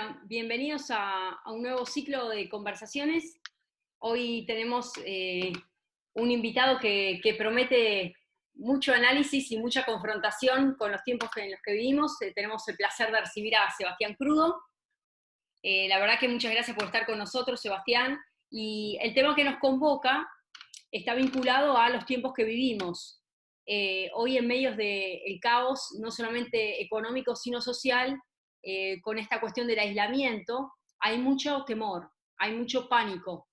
Bueno, bienvenidos a un nuevo ciclo de conversaciones. Hoy tenemos un invitado que promete mucho análisis y mucha confrontación con los tiempos en los que vivimos. Tenemos el placer de recibir a Sebastián Crudo. La verdad que muchas gracias por estar con nosotros, Sebastián. Y el tema que nos convoca está vinculado a los tiempos que vivimos. Hoy en medio del caos, no solamente económico, sino social, con esta cuestión del aislamiento, hay mucho temor, hay mucho pánico.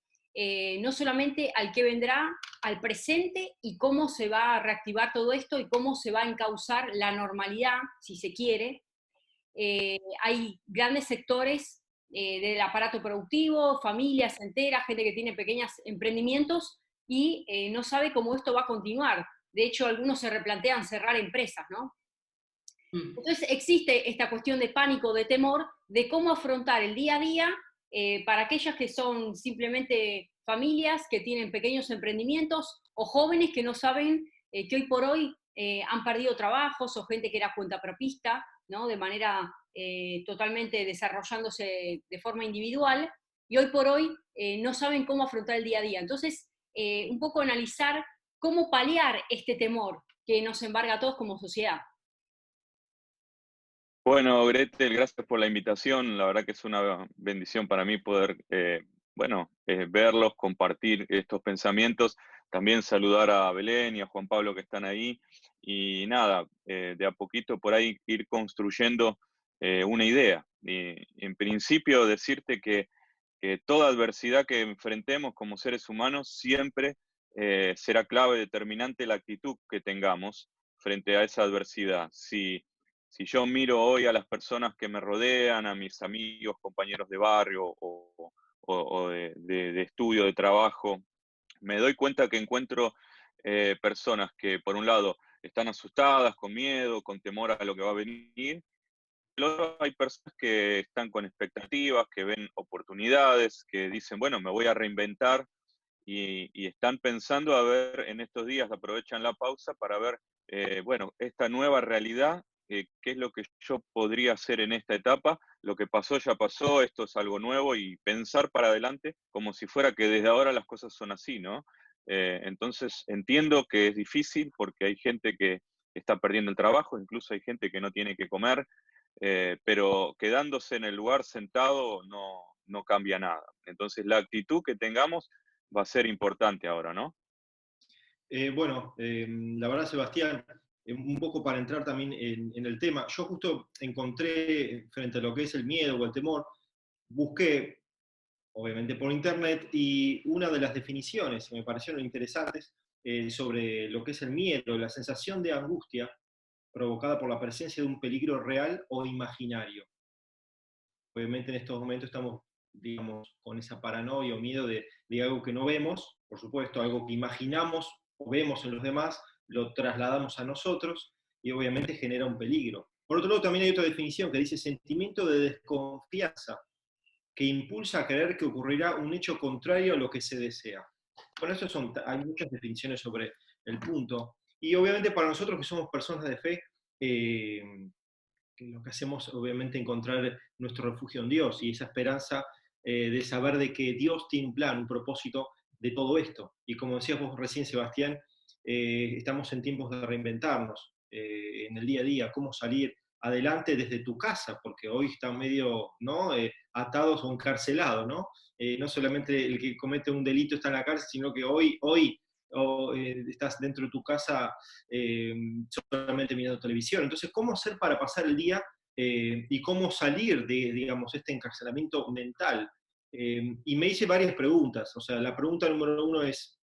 No solamente al que vendrá, al presente y cómo se va a reactivar todo esto y cómo se va a encauzar la normalidad, si se quiere. Hay grandes sectores del aparato productivo, familias enteras, gente que tiene pequeños emprendimientos y no sabe cómo esto va a continuar. De hecho, algunos se replantean cerrar empresas, ¿no? Mm. Entonces existe esta cuestión de pánico, de temor, de cómo afrontar el día a día para aquellas que son simplemente familias que tienen pequeños emprendimientos o jóvenes que no saben que hoy por hoy han perdido trabajos o gente que era cuentapropista, ¿no? De manera totalmente desarrollándose de forma individual y hoy por hoy no saben cómo afrontar el día a día. Entonces, un poco analizar cómo paliar este temor que nos embarga a todos como sociedad. Bueno, Gretel, gracias por la invitación. La verdad que es una bendición para mí poder, verlos, compartir estos pensamientos. También saludar a Belén y a Juan Pablo que están ahí. Y nada, de a poquito por ahí ir construyendo una idea. Y en principio decirte que toda adversidad que enfrentemos como seres humanos siempre será clave, determinante la actitud que tengamos frente a esa adversidad. Si yo miro hoy a las personas que me rodean, a mis amigos, compañeros de barrio o de estudio, de trabajo, me doy cuenta que encuentro personas que, por un lado, están asustadas, con miedo, con temor a lo que va a venir. Por otro, hay personas que están con expectativas, que ven oportunidades, que dicen, bueno, me voy a reinventar y están pensando a ver en estos días, aprovechan la pausa para ver, bueno, esta nueva realidad, qué es lo que yo podría hacer en esta etapa, lo que pasó ya pasó, esto es algo nuevo y pensar para adelante como si fuera que desde ahora las cosas son así, ¿no? Entonces entiendo que es difícil porque hay gente que está perdiendo el trabajo, incluso hay gente que no tiene que comer, pero quedándose en el lugar sentado no cambia nada. Entonces la actitud que tengamos va a ser importante ahora, ¿no? La verdad, Sebastián, un poco para entrar también en el tema, yo justo encontré frente a lo que es el miedo o el temor, busqué, obviamente por internet, y una de las definiciones que me parecieron interesantes sobre lo que es el miedo, la sensación de angustia provocada por la presencia de un peligro real o imaginario. Obviamente en estos momentos estamos, digamos, con esa paranoia o miedo de algo que no vemos, por supuesto, algo que imaginamos o vemos en los demás, lo trasladamos a nosotros y obviamente genera un peligro. Por otro lado, también hay otra definición que dice sentimiento de desconfianza que impulsa a creer que ocurrirá un hecho contrario a lo que se desea. Bueno, hay muchas definiciones sobre el punto. Y obviamente para nosotros que somos personas de fe, eh, que lo que hacemos obviamente encontrar nuestro refugio en Dios y esa esperanza de saber de que Dios tiene un plan, un propósito de todo esto. Y como decías vos recién, Sebastián, estamos en tiempos de reinventarnos en el día a día, cómo salir adelante desde tu casa, porque hoy está medio, ¿no? Atados o encarcelados, ¿no? No solamente el que comete un delito está en la cárcel, sino que hoy estás dentro de tu casa eh, solamente mirando televisión. Entonces, ¿cómo hacer para pasar el día y cómo salir de, digamos, este encarcelamiento mental? Y me hice varias preguntas. O sea, la pregunta número uno es,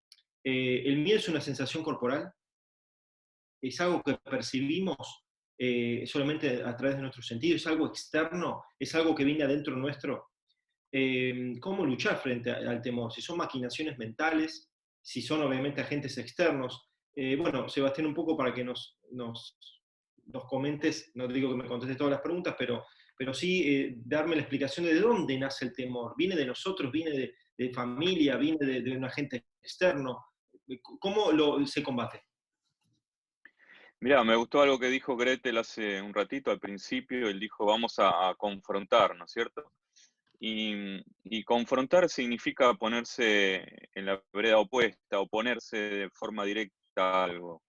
¿el miedo es una sensación corporal? ¿Es algo que percibimos solamente a través de nuestros sentidos? ¿Es algo externo? ¿Es algo que viene adentro nuestro? ¿Cómo luchar frente al temor? Si son maquinaciones mentales, si son obviamente agentes externos. Bueno, Sebastián, un poco para que nos comentes, no te digo que me contestes todas las preguntas, pero sí darme la explicación de dónde nace el temor. ¿Viene de nosotros? ¿Viene de familia? ¿Viene de un agente externo? ¿Cómo se combate? Mirá, me gustó algo que dijo Gretel hace un ratito al principio. Él dijo, vamos a confrontar, ¿no es cierto? Y confrontar significa ponerse en la vereda opuesta, oponerse de forma directa a algo.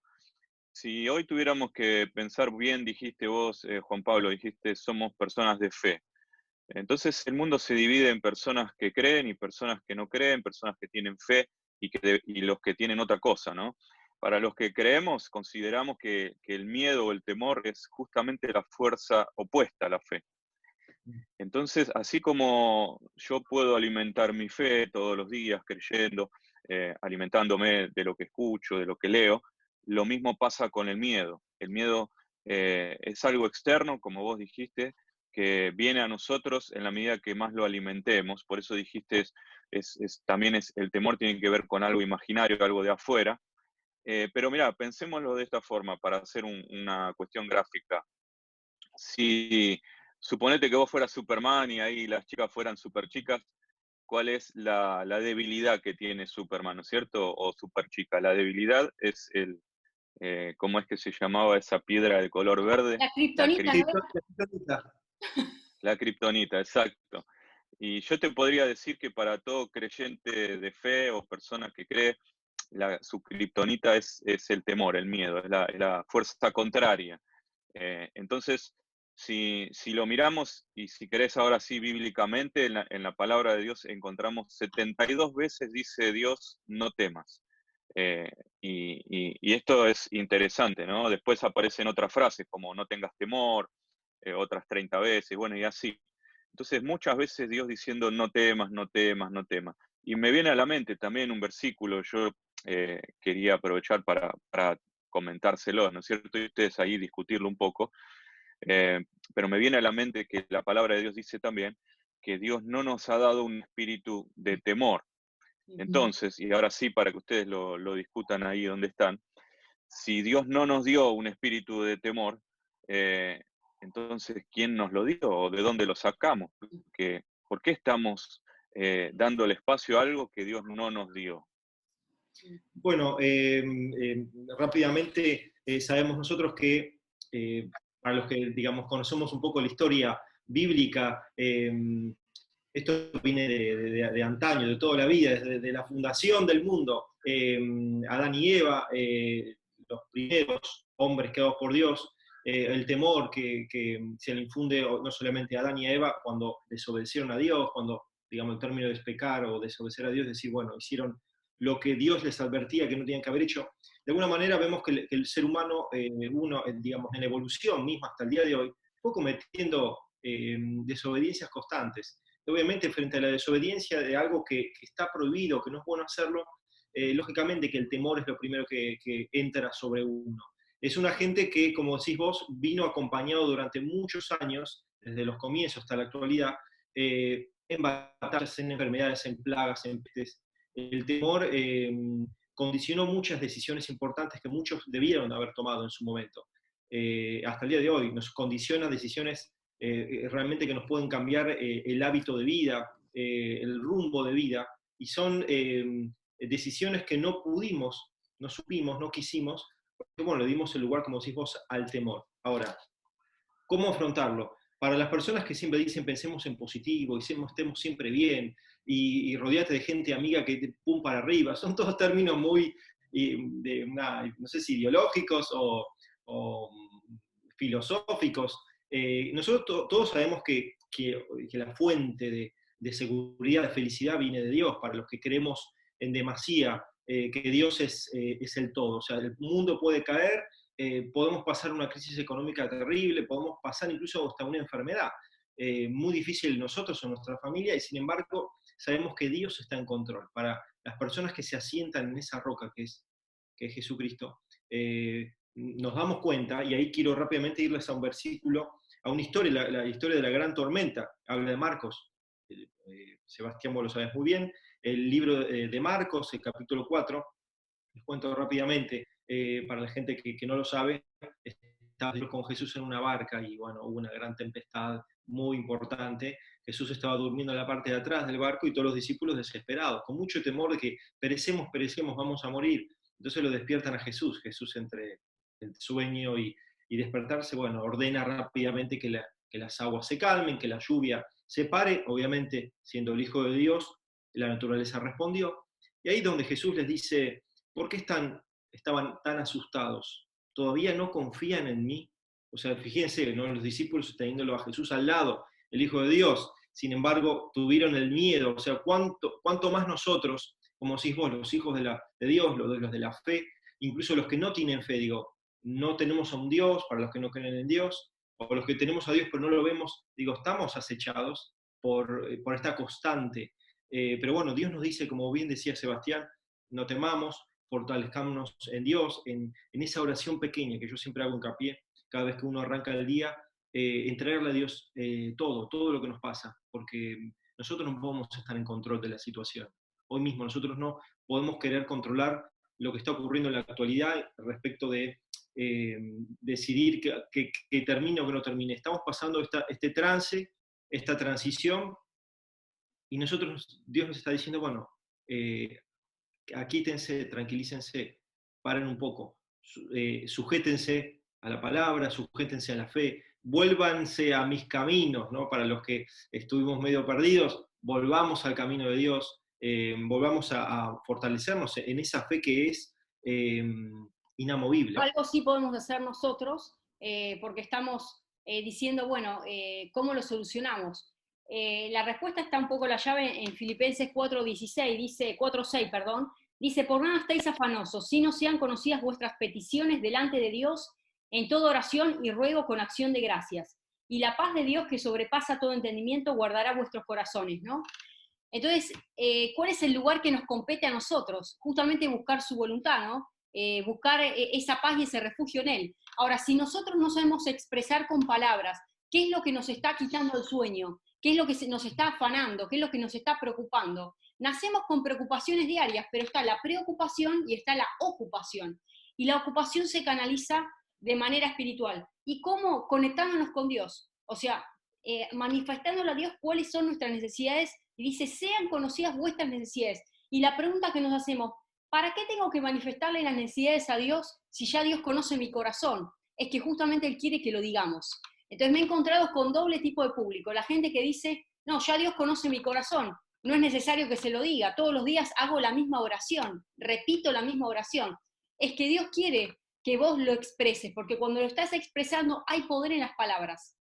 Si hoy tuviéramos que pensar bien, dijiste vos, Juan Pablo, dijiste, somos personas de fe. Entonces el mundo se divide en personas que creen y personas que no creen, personas que tienen fe y los que tienen otra cosa, ¿no? Para los que creemos, consideramos que el miedo o el temor es justamente la fuerza opuesta a la fe. Entonces, así como yo puedo alimentar mi fe todos los días creyendo, alimentándome de lo que escucho, de lo que leo, lo mismo pasa con el miedo. El miedo es algo externo, como vos dijiste, que viene a nosotros en la medida que más lo alimentemos. Por eso dijiste, también el temor tiene que ver con algo imaginario, algo de afuera. Pero mira, pensémoslo de esta forma para hacer una cuestión gráfica. Si suponete que vos fueras Superman y ahí las chicas fueran super chicas, ¿cuál es la debilidad que tiene Superman, ¿no es cierto? O Superchica. La debilidad es ¿cómo es que se llamaba esa piedra de color verde? La La, kriptonita, crip- ¿no? la kriptonita, exacto. Y yo te podría decir que para todo creyente de fe o persona que cree, su kriptonita es el temor, el miedo, es la fuerza contraria. Entonces, si lo miramos y si querés ahora sí bíblicamente, en la palabra de Dios encontramos 72 veces dice Dios, no temas. Eh, y esto es interesante, ¿no? Después aparecen otras frases como no tengas temor, otras 30 veces, bueno, y así. Entonces, muchas veces Dios diciendo no temas, no temas, no temas. Y me viene a la mente también un versículo, yo quería aprovechar para comentárselo, ¿no es cierto? Y ustedes ahí discutirlo un poco. Eh, pero me viene a la mente que la palabra de Dios dice también que Dios no nos ha dado un espíritu de temor. Entonces, y ahora sí, para que ustedes lo discutan ahí donde están, si Dios no nos dio un espíritu de temor, eh, entonces, ¿quién nos lo dio o de dónde lo sacamos? ¿Por qué estamos dando el espacio a algo que Dios no nos dio? Bueno, rápidamente sabemos nosotros que para los que, digamos, conocemos un poco la historia bíblica, esto viene de antaño, de toda la vida, desde la fundación del mundo. Adán y Eva, los primeros hombres creados por Dios, el temor que se le infunde no solamente a Adán y a Eva cuando desobedecieron a Dios, cuando, digamos, el término es pecar o desobedecer a Dios, decir, bueno, hicieron lo que Dios les advertía que no tenían que haber hecho. De alguna manera vemos que el ser humano, digamos, en evolución misma hasta el día de hoy, fue cometiendo desobediencias constantes. Obviamente, frente a la desobediencia de algo que está prohibido, que no es bueno hacerlo, lógicamente que el temor es lo primero que entra sobre uno. Es una gente que, como decís vos, vino acompañado durante muchos años, desde los comienzos hasta la actualidad, en batallas, en enfermedades, en plagas, en pestes. El temor condicionó muchas decisiones importantes que muchos debieron haber tomado en su momento. Hasta el día de hoy nos condiciona decisiones realmente que nos pueden cambiar el hábito de vida, el rumbo de vida, y son decisiones que no pudimos, no supimos, no quisimos, porque bueno, le dimos el lugar, como decís vos, al temor. Ahora, ¿cómo afrontarlo? Para las personas que siempre dicen pensemos en positivo, estemos siempre bien, y rodeate de gente amiga que te pum para arriba, son todos términos muy, no sé si ideológicos o filosóficos. Nosotros todos sabemos que la fuente de seguridad, de felicidad viene de Dios, para los que creemos en demasía, que Dios es el todo. O sea, el mundo puede caer, podemos pasar una crisis económica terrible, podemos pasar incluso hasta una enfermedad muy difícil en nosotros o nuestra familia, y sin embargo sabemos que Dios está en control. Para las personas que se asientan en esa roca que es Jesucristo, nos damos cuenta, y ahí quiero rápidamente irles a un versículo, a una historia, la historia de la gran tormenta, habla de Marcos. Sebastián, vos lo sabes muy bien, el libro de Marcos, el capítulo 4, les cuento rápidamente, para la gente que no lo sabe, estaba con Jesús en una barca y bueno, hubo una gran tempestad muy importante. Jesús estaba durmiendo en la parte de atrás del barco y todos los discípulos desesperados, con mucho temor de que perecemos, vamos a morir. Entonces lo despiertan a Jesús, Jesús entre el sueño y despertarse, bueno, ordena rápidamente que las aguas se calmen, que la lluvia se pare, obviamente siendo el Hijo de Dios, la naturaleza respondió, y ahí es donde Jesús les dice, ¿por qué estaban tan asustados? ¿Todavía no confían en mí? O sea, fíjense, ¿no? Los discípulos teniéndolo a Jesús al lado, el Hijo de Dios, sin embargo, tuvieron el miedo, o sea, ¿cuánto más nosotros, como decís vos, los hijos de Dios, los de la fe, incluso los que no tienen fe, digo, no tenemos a un Dios, para los que no creen en Dios, o los que tenemos a Dios pero no lo vemos, digo, estamos acechados por esta constante. Pero bueno, Dios nos dice, como bien decía Sebastián, no temamos, fortalezcámonos en Dios, en esa oración pequeña que yo siempre hago hincapié, cada vez que uno arranca el día, entregarle a Dios todo lo que nos pasa, porque nosotros no podemos estar en control de la situación. Hoy mismo nosotros no podemos querer controlar lo que está ocurriendo en la actualidad respecto de decidir que termine o que no termine. Estamos pasando este trance, esta transición, y Dios nos está diciendo, bueno, aquítense, tranquilícense, paren un poco, sujétense a la palabra, sujétense a la fe, vuélvanse a mis caminos, ¿no? Para los que estuvimos medio perdidos, volvamos al camino de Dios, volvamos a fortalecernos en esa fe que es inamovible. Algo sí podemos hacer nosotros, porque estamos diciendo, bueno, ¿cómo lo solucionamos? La respuesta está un poco la llave en Filipenses 4:6, perdón, dice, por nada estáis afanosos, si no sean conocidas vuestras peticiones delante de Dios, en toda oración y ruego con acción de gracias. Y la paz de Dios que sobrepasa todo entendimiento guardará vuestros corazones, ¿no? Entonces, ¿cuál es el lugar que nos compete a nosotros? Justamente buscar su voluntad, ¿no? Buscar esa paz y ese refugio en Él. Ahora, si nosotros no sabemos expresar con palabras qué es lo que nos está quitando el sueño, qué es lo que nos está afanando, qué es lo que nos está preocupando, nacemos con preocupaciones diarias, pero está la preocupación y está la ocupación. Y la ocupación se canaliza de manera espiritual. ¿Y cómo? Conectándonos con Dios. O sea, manifestándole a Dios cuáles son nuestras necesidades, y dice, sean conocidas vuestras necesidades. Y la pregunta que nos hacemos, ¿para qué tengo que manifestarle las necesidades a Dios si ya Dios conoce mi corazón? Es que justamente Él quiere que lo digamos. Entonces me he encontrado con doble tipo de público, la gente que dice, no, ya Dios conoce mi corazón, no es necesario que se lo diga, todos los días hago la misma oración, repito la misma oración. Es que Dios quiere que vos lo expreses, porque cuando lo estás expresando hay poder en las palabras.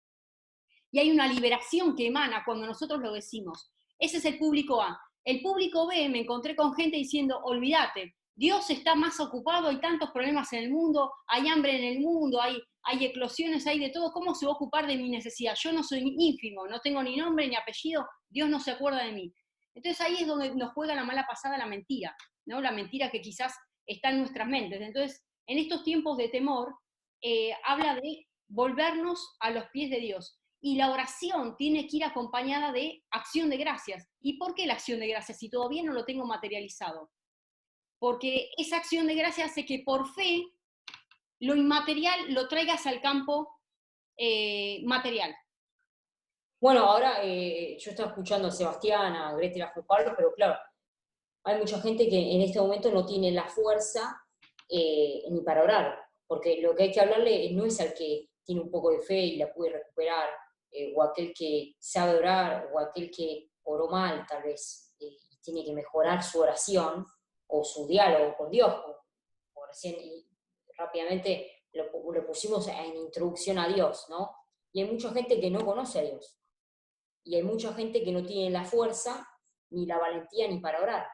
Y hay una liberación que emana cuando nosotros lo decimos. Ese es el público A. El público B, me encontré con gente diciendo, olvídate, Dios está más ocupado, hay tantos problemas en el mundo, hay hambre en el mundo, hay eclosiones, hay de todo, ¿cómo se va a ocupar de mi necesidad? Yo no soy ínfimo, no tengo ni nombre ni apellido, Dios no se acuerda de mí. Entonces ahí es donde nos juega la mala pasada la mentira, ¿no? La mentira que quizás está en nuestras mentes. Entonces, en estos tiempos de temor, habla de volvernos a los pies de Dios. Y la oración tiene que ir acompañada de acción de gracias. ¿Y por qué la acción de gracias si todavía no lo tengo materializado? Porque esa acción de gracias hace que por fe lo inmaterial lo traigas al campo material. Bueno, ahora yo estaba escuchando a Sebastián, a Greta y a Juan Pablo, pero claro, hay mucha gente que en este momento no tiene la fuerza ni para orar, porque lo que hay que hablarle no es al que tiene un poco de fe y la puede recuperar, o aquel que sabe orar, o aquel que oró mal tal vez, y tiene que mejorar su oración o su diálogo con Dios, como recién y rápidamente lo pusimos en introducción a Dios, ¿no? Y hay mucha gente que no conoce a Dios, y hay mucha gente que no tiene la fuerza, ni la valentía, ni para orar.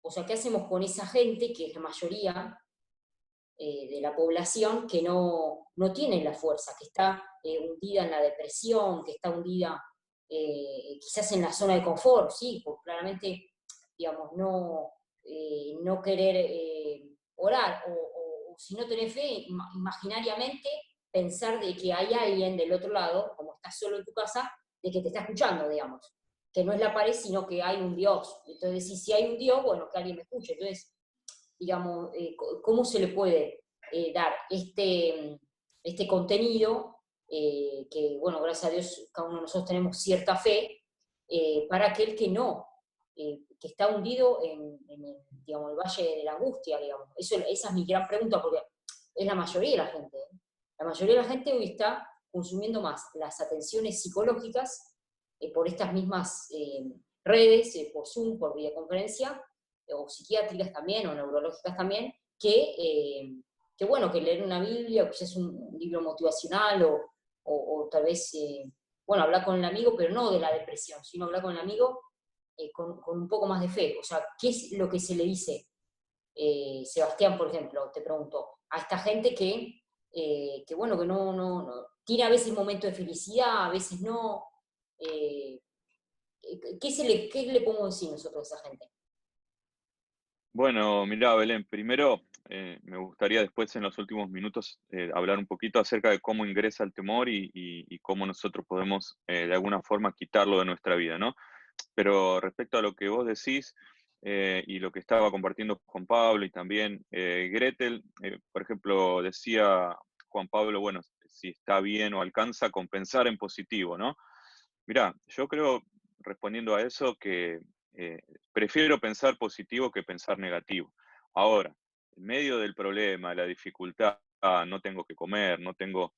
O sea, ¿qué hacemos con esa gente, que es la mayoría de la población, que no tiene la fuerza, que está hundida en la depresión, que está hundida quizás en la zona de confort, sí, porque claramente, digamos, no querer orar, o si no tenés fe, imaginariamente pensar de que hay alguien del otro lado, como estás solo en tu casa, de que te está escuchando, digamos, que no es la pared, sino que hay un Dios. Entonces, si hay un Dios, bueno, que alguien me escuche. Entonces, digamos, ¿cómo se le puede dar este contenido? Que, bueno, gracias a Dios, cada uno de nosotros tenemos cierta fe, para aquel que no, que está hundido en el, digamos, el valle de la angustia, digamos. Esa es mi gran pregunta, porque es la mayoría de la gente. La mayoría de la gente hoy está consumiendo más las atenciones psicológicas por estas mismas redes, por Zoom, por videoconferencia, o psiquiátricas también, o neurológicas también, que bueno, que leer una Biblia, o quizás un libro motivacional, o tal vez, bueno, hablar con el amigo, pero no de la depresión, sino hablar con el amigo con un poco más de fe. O sea, ¿qué es lo que se le dice, Sebastián, por ejemplo, te pregunto, a esta gente que bueno, que no, tiene a veces momentos de felicidad, a veces no? ¿Qué le podemos decir nosotros a esa gente? Bueno, mirá, Belén, primero me gustaría después en los últimos minutos hablar un poquito acerca de cómo ingresa el temor y cómo nosotros podemos de alguna forma quitarlo de nuestra vida, ¿no? Pero respecto a lo que vos decís y lo que estaba compartiendo Juan Pablo y también Gretel, por ejemplo, decía Juan Pablo, bueno, si está bien o alcanza con pensar en positivo, ¿no? Mirá, yo creo, respondiendo a eso, que eh, prefiero pensar positivo que pensar negativo. Ahora, en medio del problema, de la dificultad, no tengo que comer, no tengo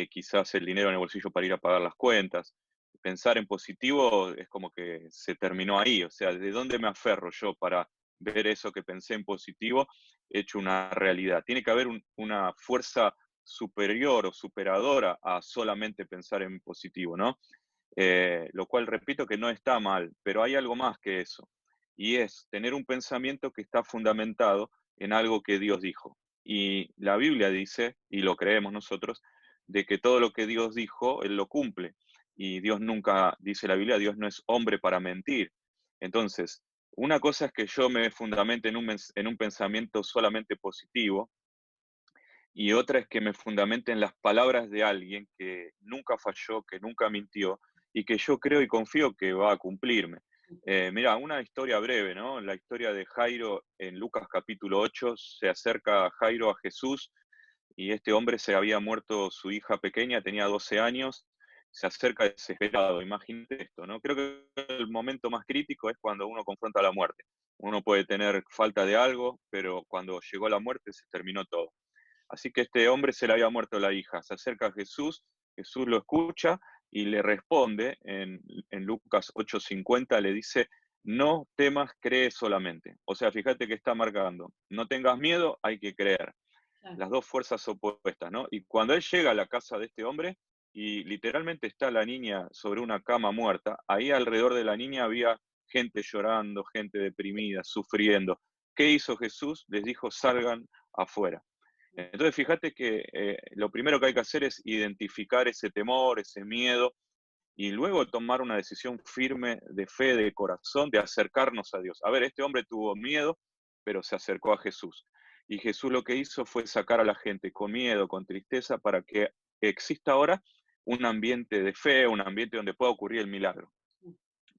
quizás el dinero en el bolsillo para ir a pagar las cuentas. Pensar en positivo es como que se terminó ahí. O sea, ¿de dónde me aferro yo para ver eso que pensé en positivo hecho una realidad? Tiene que haber una fuerza superior o superadora a solamente pensar en positivo, ¿no? Lo cual repito que no está mal, pero hay algo más que eso, y es tener un pensamiento que está fundamentado en algo que Dios dijo. Y la Biblia dice, y lo creemos nosotros, de que todo lo que Dios dijo, Él lo cumple. Y Dios nunca, dice la Biblia, Dios no es hombre para mentir. Entonces, una cosa es que yo me fundamente en un pensamiento solamente positivo, y otra es que me fundamente en las palabras de alguien que nunca falló, que nunca mintió y que yo creo y confío que va a cumplirme. Mira, una historia breve, ¿no? La historia de Jairo en Lucas capítulo 8, se acerca Jairo a Jesús y este hombre se había muerto su hija pequeña, tenía 12 años, se acerca desesperado, imagínate esto, ¿no? Creo que el momento más crítico es cuando uno confronta la muerte. Uno puede tener falta de algo, pero cuando llegó la muerte se terminó todo. Así que este hombre se le había muerto la hija, se acerca a Jesús, Jesús lo escucha y le responde en Lucas 8:50, le dice, no temas, cree solamente. O sea, fíjate que está marcando, no tengas miedo, hay que creer. Claro. Las dos fuerzas opuestas, ¿no? Y cuando él llega a la casa de este hombre y literalmente está la niña sobre una cama muerta, ahí alrededor de la niña había gente llorando, gente deprimida, sufriendo. ¿Qué hizo Jesús? Les dijo, salgan afuera. Entonces, fíjate que lo primero que hay que hacer es identificar ese temor, ese miedo, y luego tomar una decisión firme de fe, de corazón, de acercarnos a Dios. A ver, este hombre tuvo miedo, pero se acercó a Jesús. Y Jesús lo que hizo fue sacar a la gente con miedo, con tristeza, para que exista ahora un ambiente de fe, un ambiente donde pueda ocurrir el milagro.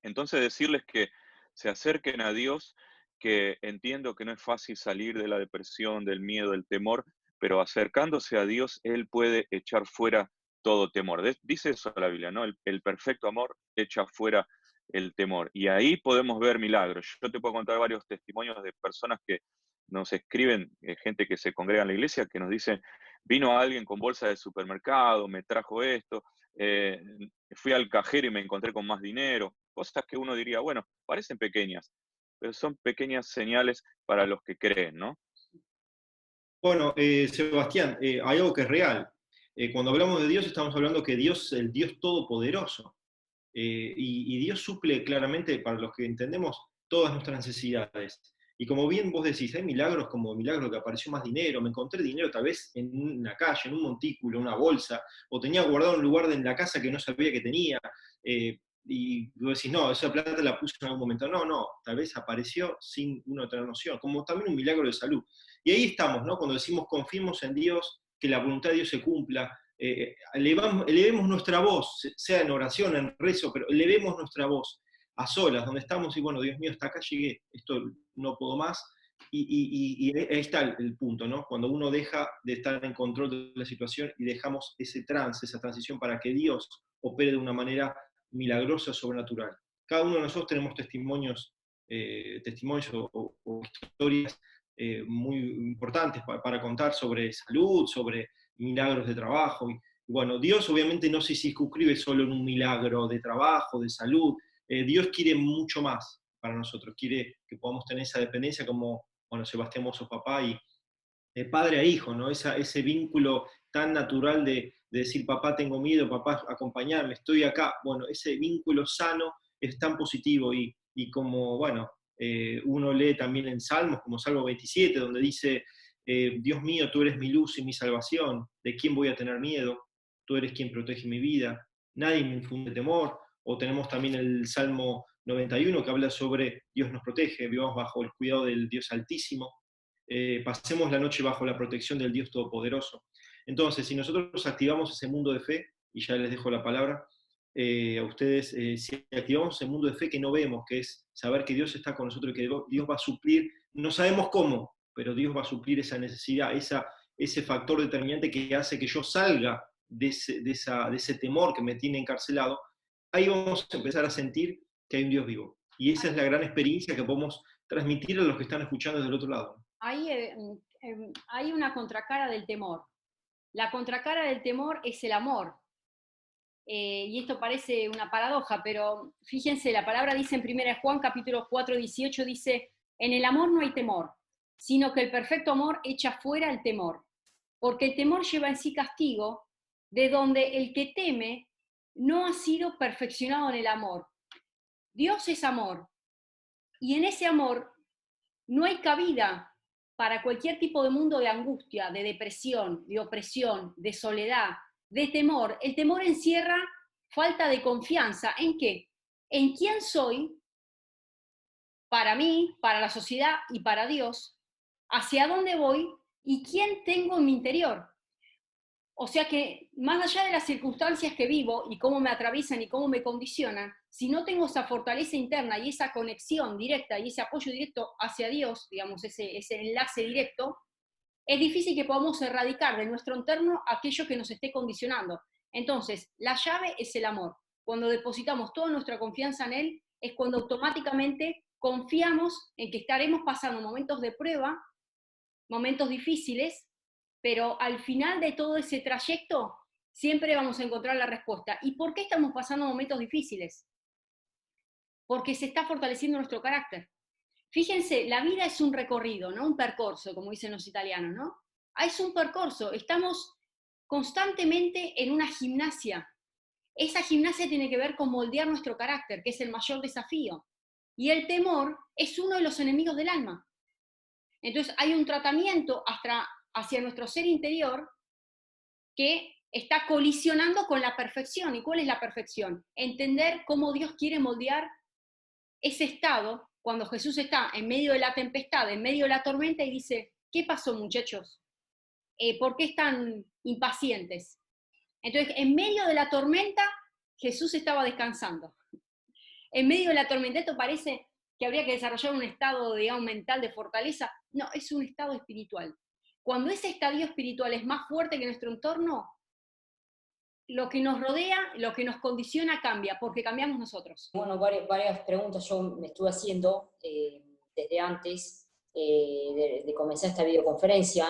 Entonces, decirles que se acerquen a Dios, que entiendo que no es fácil salir de la depresión, del miedo, del temor, pero acercándose a Dios, Él puede echar fuera todo temor. Dice eso la Biblia, ¿no? El perfecto amor echa fuera el temor. Y ahí podemos ver milagros. Yo te puedo contar varios testimonios de personas que nos escriben, gente que se congrega en la iglesia, que nos dicen, vino alguien con bolsa de supermercado, me trajo esto, eh, fui al cajero y me encontré con más dinero, cosas que uno diría, bueno, parecen pequeñas, pero son pequeñas señales para los que creen, ¿no? Bueno, Sebastián, hay algo que es real. Cuando hablamos de Dios, estamos hablando que Dios es el Dios todopoderoso. Y Dios suple claramente, para los que entendemos, todas nuestras necesidades. Y como bien vos decís, hay milagros como el milagro que apareció más dinero, me encontré dinero tal vez en una calle, en un montículo, en una bolsa, o tenía guardado en un lugar en la casa que no sabía que tenía, y vos decís, no, esa plata la puse en algún momento. No, no, tal vez apareció sin una otra noción, como también un milagro de salud. Y ahí estamos, ¿no? Cuando decimos confiemos en Dios, que la voluntad de Dios se cumpla, elevemos nuestra voz, sea en oración, en rezo, pero elevemos nuestra voz a solas, donde estamos y bueno, Dios mío, hasta acá llegué, esto no puedo más. Y ahí está el punto, ¿no? Cuando uno deja de estar en control de la situación y dejamos ese trance, esa transición para que Dios opere de una manera milagrosa, sobrenatural. Cada uno de nosotros tenemos testimonios o historias muy importantes para contar sobre salud, sobre milagros de trabajo. Y bueno, Dios obviamente no se circunscribe solo en un milagro de trabajo, de salud. Dios quiere mucho más para nosotros, quiere que podamos tener esa dependencia como, bueno, Sebastián Mozo papá, y de padre a hijo, ¿no? Ese vínculo tan natural de decir, papá, tengo miedo, papá, acompañarme, estoy acá. Bueno, ese vínculo sano es tan positivo y como, bueno, uno lee también en Salmos, como Salmo 27, donde dice, Dios mío, tú eres mi luz y mi salvación, ¿de quién voy a tener miedo? Tú eres quien protege mi vida, nadie me infunde temor. O tenemos también el Salmo 91 que habla sobre Dios nos protege, vivamos bajo el cuidado del Dios Altísimo. Pasemos la noche bajo la protección del Dios Todopoderoso. Entonces, si nosotros activamos ese mundo de fe, y ya les dejo la palabra a ustedes, si activamos ese mundo de fe que no vemos, que es saber que Dios está con nosotros y que Dios va a suplir, no sabemos cómo, pero Dios va a suplir esa necesidad, ese factor determinante que hace que yo salga de ese temor que me tiene encarcelado, ahí vamos a empezar a sentir que hay un Dios vivo. Y esa es la gran experiencia que podemos transmitir a los que están escuchando del otro lado. Hay una contracara del temor. La contracara del temor es el amor. Y esto parece una paradoja, pero fíjense, la palabra dice en 1 Juan capítulo 4, 18, dice, en el amor no hay temor, sino que el perfecto amor echa fuera el temor, porque el temor lleva en sí castigo, de donde el que teme no ha sido perfeccionado en el amor. Dios es amor, y en ese amor no hay cabida para cualquier tipo de mundo de angustia, de depresión, de opresión, de soledad, de temor. El temor encierra falta de confianza. ¿En qué? En quién soy para mí, para la sociedad y para Dios, hacia dónde voy y quién tengo en mi interior. O sea que, más allá de las circunstancias que vivo y cómo me atraviesan y cómo me condicionan, si no tengo esa fortaleza interna y esa conexión directa y ese apoyo directo hacia Dios, digamos, ese enlace directo, es difícil que podamos erradicar de nuestro entorno aquello que nos esté condicionando. Entonces, la llave es el amor. Cuando depositamos toda nuestra confianza en Él, es cuando automáticamente confiamos en que estaremos pasando momentos de prueba, momentos difíciles, pero al final de todo ese trayecto siempre vamos a encontrar la respuesta. ¿Y por qué estamos pasando momentos difíciles? Porque se está fortaleciendo nuestro carácter. Fíjense, la vida es un recorrido, no un percorso, como dicen los italianos, ¿no? Es un percorso, estamos constantemente en una gimnasia. Esa gimnasia tiene que ver con moldear nuestro carácter, que es el mayor desafío. Y el temor es uno de los enemigos del alma. Entonces hay un tratamiento hacia nuestro ser interior que está colisionando con la perfección. ¿Y cuál es la perfección? Entender cómo Dios quiere moldear ese estado cuando Jesús está en medio de la tempestad, en medio de la tormenta y dice, ¿qué pasó, muchachos? ¿Por qué están impacientes? Entonces, en medio de la tormenta, Jesús estaba descansando. En medio de la tormenta, esto parece que habría que desarrollar un estado, digamos, mental de fortaleza. No, es un estado espiritual. Cuando ese estadio espiritual es más fuerte que nuestro entorno, lo que nos rodea, lo que nos condiciona cambia, porque cambiamos nosotros. Bueno, varias preguntas yo me estuve haciendo desde antes de comenzar esta videoconferencia.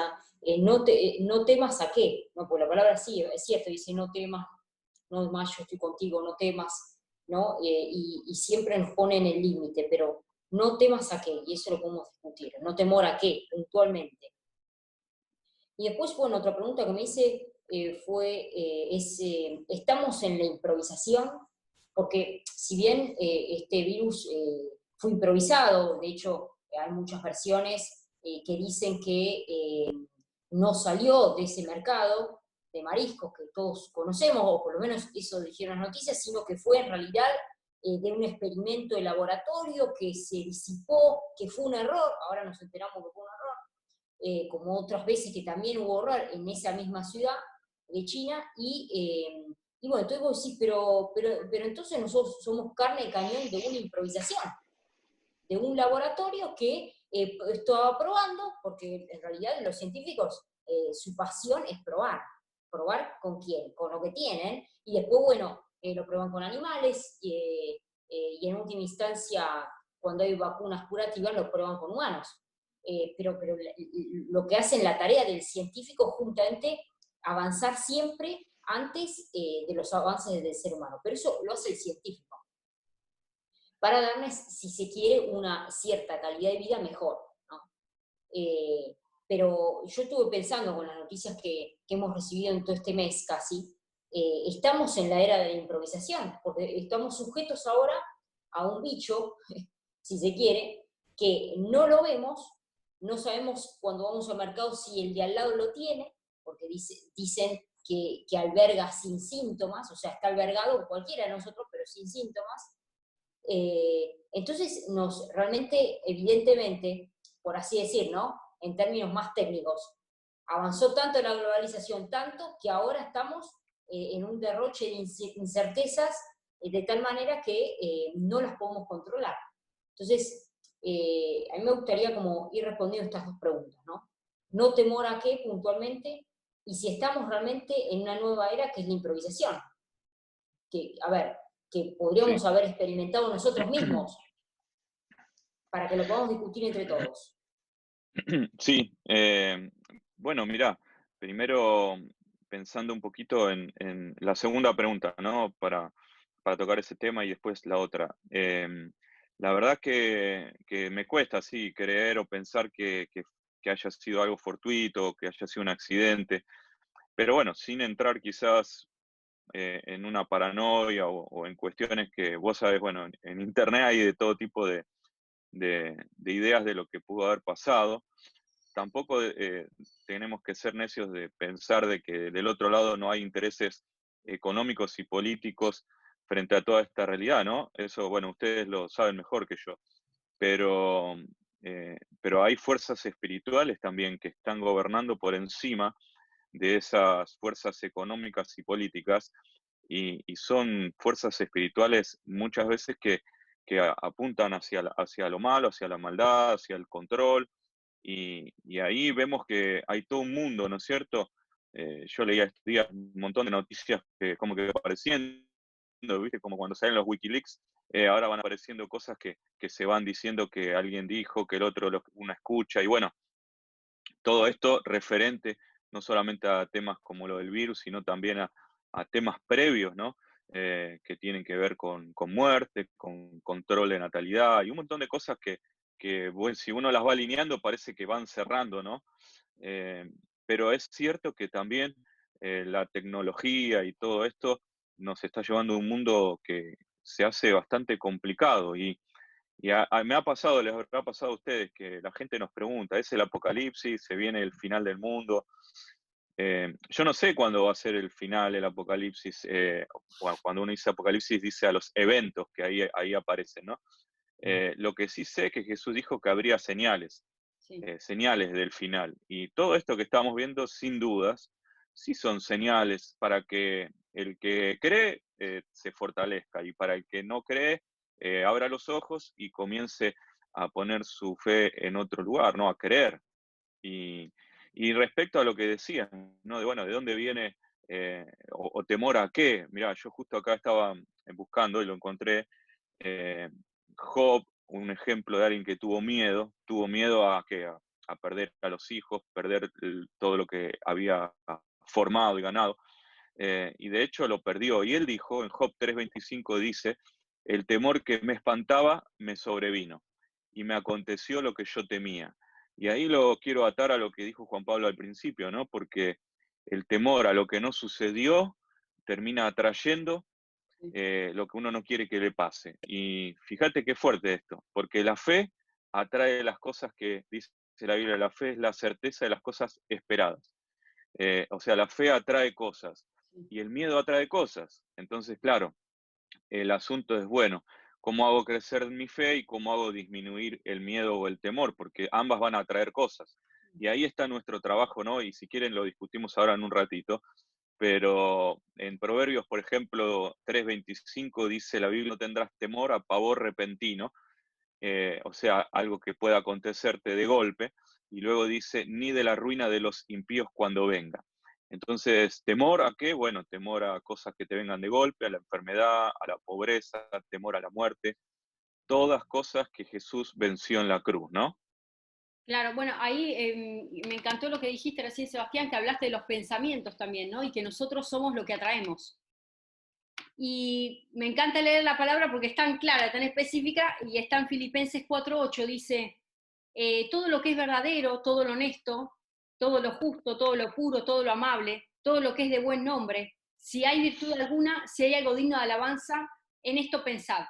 No temas a qué, ¿no? Porque la palabra sí, es cierto, dice no temas, no más yo estoy contigo, no temas, ¿no? Y siempre nos ponen el límite, pero no temas a qué, y eso lo podemos discutir, no temor a qué, puntualmente. Y después, bueno, otra pregunta que me hice fue, ¿estamos en la improvisación? Porque si bien este virus fue improvisado, de hecho hay muchas versiones que dicen que no salió de ese mercado de mariscos que todos conocemos, o por lo menos eso dijeron las noticias, sino que fue en realidad de un experimento de laboratorio que se disipó, que fue un error, ahora nos enteramos que fue un error, como otras veces que también hubo error en esa misma ciudad de China, y bueno, entonces vos decís, pero entonces nosotros somos carne de cañón de una improvisación, de un laboratorio que estaba probando, porque en realidad los científicos, su pasión es probar con quién, con lo que tienen, y después, bueno, lo prueban con animales, y en última instancia, cuando hay vacunas curativas, lo prueban con humanos. pero lo que hacen la tarea del científico es justamente avanzar siempre antes de los avances del ser humano. Pero eso lo hace el científico, para darles, si se quiere, una cierta calidad de vida mejor, ¿no? Pero yo estuve pensando con las noticias que hemos recibido en todo este mes casi, estamos en la era de la improvisación, porque estamos sujetos ahora a un bicho, si se quiere, que no lo vemos, no sabemos cuando vamos al mercado si el de al lado lo tiene, porque dicen que alberga sin síntomas, o sea, está albergado cualquiera de nosotros, pero sin síntomas. Entonces, realmente, evidentemente, por así decir, ¿no? En términos más técnicos, avanzó tanto la globalización, tanto que ahora estamos en un derroche de incertezas de tal manera que no las podemos controlar. Entonces, a mí me gustaría como ir respondiendo estas dos preguntas, ¿no? No temor a qué puntualmente, y si estamos realmente en una nueva era que es la improvisación. Que, a ver, que podríamos Sí. haber experimentado nosotros mismos, para que lo podamos discutir entre todos. Sí, bueno, mirá, primero pensando un poquito en la segunda pregunta, ¿no? Para tocar ese tema y después la otra. La verdad que me cuesta, sí, creer o pensar que haya sido algo fortuito, que haya sido un accidente, pero bueno, sin entrar quizás en una paranoia o en cuestiones que vos sabés, bueno, en internet hay de todo tipo de ideas de lo que pudo haber pasado. Tampoco tenemos que ser necios de pensar de que del otro lado no hay intereses económicos y políticos frente a toda esta realidad, ¿no? Eso, bueno, ustedes lo saben mejor que yo, pero hay fuerzas espirituales también que están gobernando por encima de esas fuerzas económicas y políticas, y son fuerzas espirituales muchas veces que apuntan hacia lo malo, hacia la maldad, hacia el control, y ahí vemos que hay todo un mundo, ¿no es cierto? Yo leía estos días un montón de noticias que como que apareciendo, ¿viste? Como cuando salen los Wikileaks, ahora van apareciendo cosas que se van diciendo que alguien dijo, que el otro uno escucha, y bueno, todo esto referente no solamente a temas como lo del virus, sino también a temas previos, ¿no? Que tienen que ver con muerte, con control de natalidad y un montón de cosas que bueno, si uno las va alineando parece que van cerrando, ¿no? Eh, pero es cierto que también la tecnología y todo esto nos está llevando a un mundo que se hace bastante complicado y me ha pasado, les habrá pasado a ustedes, que la gente nos pregunta, ¿es el apocalipsis? ¿Se viene el final del mundo? Yo no sé cuándo va a ser el final, el apocalipsis. Cuando uno dice apocalipsis, dice a los eventos que ahí aparecen, ¿no? Lo que sí sé es que Jesús dijo que habría señales, Sí. señales del final. Y todo esto que estamos viendo, sin dudas, sí son señales para que el que cree se fortalezca y para el que no cree abra los ojos y comience a poner su fe en otro lugar, ¿no? A creer. Y, y respecto a lo que decían, ¿no? Bueno, ¿de dónde viene o temor a qué? Mirá, yo justo acá estaba buscando y lo encontré. eh, Job, un ejemplo de alguien que tuvo miedo a, ¿qué? A perder a los hijos, perder todo lo que había formado y ganado, y de hecho lo perdió. Y él dijo, en Job 3:25 dice, el temor que me espantaba me sobrevino, y me aconteció lo que yo temía. Y ahí lo quiero atar a lo que dijo Juan Pablo al principio, ¿no? Porque el temor a lo que no sucedió termina atrayendo Sí. lo que uno no quiere que le pase. Y fíjate qué fuerte esto, porque la fe atrae las cosas que dice la Biblia, la fe es la certeza de las cosas esperadas. O sea, la fe atrae cosas Sí. y el miedo atrae cosas. Entonces, claro, el asunto es, bueno, ¿cómo hago crecer mi fe y cómo hago disminuir el miedo o el temor? Porque ambas van a atraer cosas. Y ahí está nuestro trabajo, ¿no? Y si quieren lo discutimos ahora en un ratito, pero en Proverbios, por ejemplo, 3:25 dice la Biblia, no tendrás temor a pavor repentino, o sea, algo que pueda acontecerte de golpe, y luego dice, ni de la ruina de los impíos cuando venga. Entonces, ¿temor a qué? Bueno, temor a cosas que te vengan de golpe, a la enfermedad, a la pobreza, temor a la muerte, todas cosas que Jesús venció en la cruz, ¿no? Claro, bueno, ahí me encantó lo que dijiste recién, Sebastián, que hablaste de los pensamientos también, ¿no? Y que nosotros somos lo que atraemos. Y me encanta leer la palabra porque es tan clara, tan específica, y está en Filipenses 4:8, dice, todo lo que es verdadero, todo lo honesto, todo lo justo, todo lo puro, todo lo amable, todo lo que es de buen nombre, si hay virtud alguna, si hay algo digno de alabanza, en esto pensad.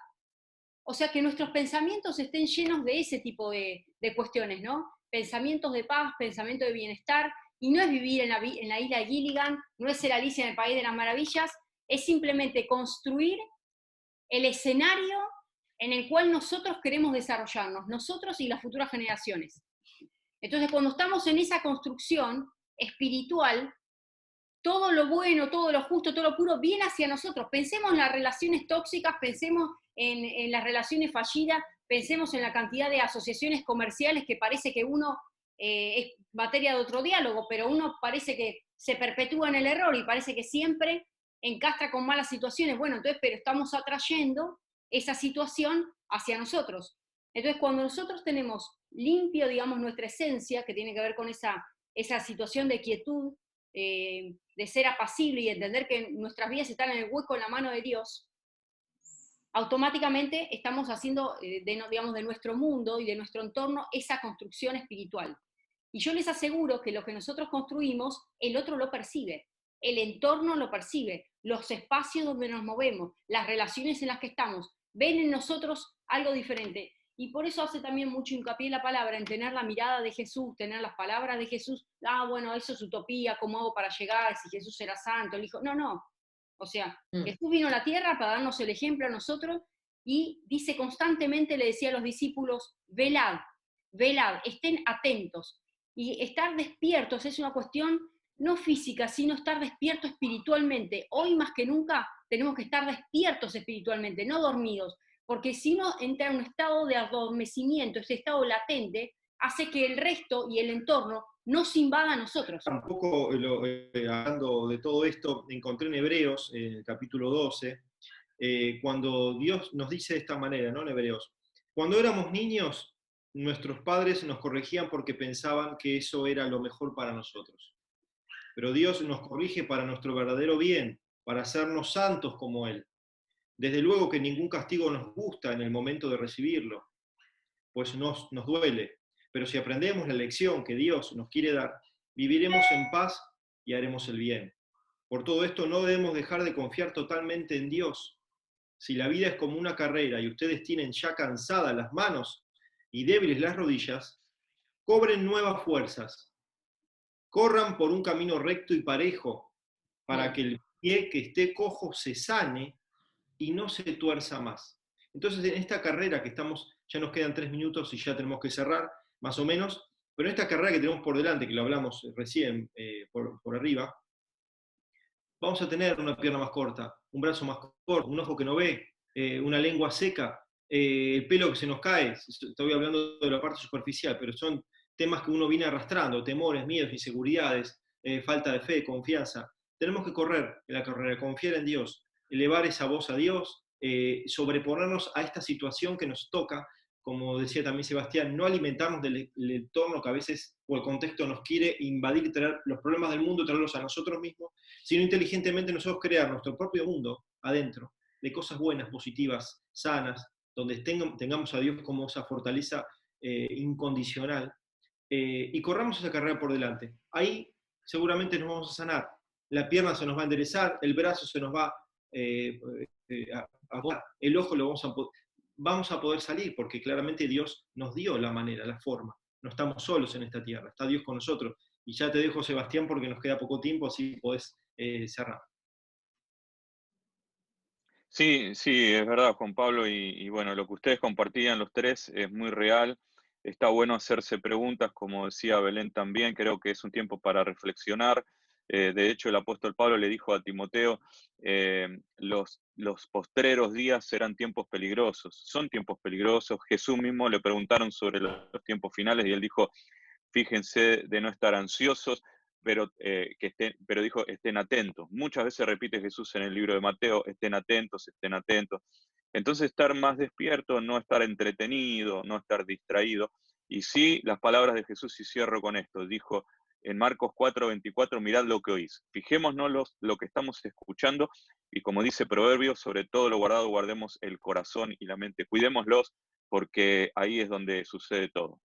O sea, que nuestros pensamientos estén llenos de ese tipo de cuestiones, ¿no? Pensamientos de paz, pensamientos de bienestar, y no es vivir en la isla de Gilligan, no es ser Alicia en el País de las Maravillas, es simplemente construir el escenario en el cual nosotros queremos desarrollarnos, nosotros y las futuras generaciones. Entonces, cuando estamos en esa construcción espiritual, todo lo bueno, todo lo justo, todo lo puro viene hacia nosotros. Pensemos en las relaciones tóxicas, pensemos en las relaciones fallidas, pensemos en la cantidad de asociaciones comerciales que parece que uno es materia de otro diálogo, pero uno parece que se perpetúa en el error y parece que siempre encastra con malas situaciones. Bueno, entonces, pero estamos atrayendo esa situación hacia nosotros. Entonces, cuando nosotros tenemos limpio, digamos, nuestra esencia, que tiene que ver con esa situación de quietud, de ser apacible y entender que nuestras vidas están en el hueco, en la mano de Dios, automáticamente estamos haciendo, digamos, de nuestro mundo y de nuestro entorno esa construcción espiritual. Y yo les aseguro que lo que nosotros construimos, el otro lo percibe, el entorno lo percibe, los espacios donde nos movemos, las relaciones en las que estamos, ven en nosotros algo diferente. Y por eso hace también mucho hincapié la palabra en tener la mirada de Jesús, tener las palabras de Jesús. Ah, bueno, eso es utopía, ¿cómo hago para llegar? Si Jesús era santo, el Hijo. No, no. O sea, Jesús vino a la tierra para darnos el ejemplo a nosotros y dice constantemente, le decía a los discípulos, velad, velad, estén atentos. Y estar despiertos es una cuestión no física, sino estar despiertos espiritualmente. Hoy más que nunca tenemos que estar despiertos espiritualmente, no dormidos, porque si uno entra en un estado de adormecimiento, ese estado latente, hace que el resto y el entorno nos invada a nosotros. Un poco hablando de todo esto, encontré en Hebreos, capítulo 12, cuando Dios nos dice de esta manera, ¿no? En Hebreos, cuando éramos niños, nuestros padres nos corregían porque pensaban que eso era lo mejor para nosotros. Pero Dios nos corrige para nuestro verdadero bien, para hacernos santos como Él. Desde luego que ningún castigo nos gusta en el momento de recibirlo, pues nos duele. Pero si aprendemos la lección que Dios nos quiere dar, viviremos en paz y haremos el bien. Por todo esto no debemos dejar de confiar totalmente en Dios. Si la vida es como una carrera y ustedes tienen ya cansadas las manos y débiles las rodillas, cobren nuevas fuerzas. Corran por un camino recto y parejo para que el pie que esté cojo se sane y no se tuerza más. Entonces, en esta carrera que estamos, ya nos quedan 3 minutos y ya tenemos que cerrar, más o menos, pero en esta carrera que tenemos por delante, que lo hablamos recién por arriba, vamos a tener una pierna más corta, un brazo más corto, un ojo que no ve, una lengua seca, el pelo que se nos cae. Estoy hablando de la parte superficial, pero son temas que uno viene arrastrando, temores, miedos, inseguridades, falta de fe, confianza. Tenemos que correr en la carrera, confiar en Dios, elevar esa voz a Dios, sobreponernos a esta situación que nos toca, como decía también Sebastián, no alimentarnos del entorno que a veces, o el contexto nos quiere invadir y traer los problemas del mundo, traerlos a nosotros mismos, sino inteligentemente nosotros crear nuestro propio mundo adentro, de cosas buenas, positivas, sanas, donde tengamos a Dios como esa fortaleza incondicional, y corramos esa carrera por delante. Ahí seguramente nos vamos a sanar, la pierna se nos va a enderezar, el brazo se nos va a el ojo lo vamos a poder salir, porque claramente Dios nos dio la manera, la forma. No estamos solos en esta tierra, está Dios con nosotros. Y ya te dejo, Sebastián, porque nos queda poco tiempo, así podés cerrar. Sí, sí, es verdad, Juan Pablo, y bueno, lo que ustedes compartían los tres es muy real. Está bueno hacerse preguntas, como decía Belén también, creo que es un tiempo para reflexionar. De hecho, el apóstol Pablo le dijo a Timoteo, los postreros días serán tiempos peligrosos, son tiempos peligrosos. Jesús mismo le preguntaron sobre los tiempos finales y él dijo, fíjense de no estar ansiosos, pero dijo, estén atentos. Muchas veces repite Jesús en el libro de Mateo, estén atentos, estén atentos. Entonces estar más despierto, no estar entretenido, no estar distraído. Y sí, las palabras de Jesús, y cierro con esto, dijo en Marcos 4:24, mirad lo que oís. Fijémonos lo que estamos escuchando, y como dice Proverbios, sobre todo lo guardado, guardemos el corazón y la mente. Cuidémoslos, porque ahí es donde sucede todo.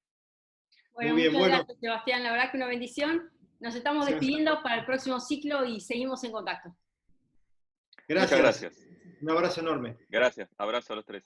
Bueno, Muy bien, muchas bueno. gracias, Sebastián. La verdad que una bendición. Nos estamos despidiendo para el próximo ciclo y seguimos en contacto. Gracias. Muchas gracias. Un abrazo enorme. Gracias. Abrazo a los tres.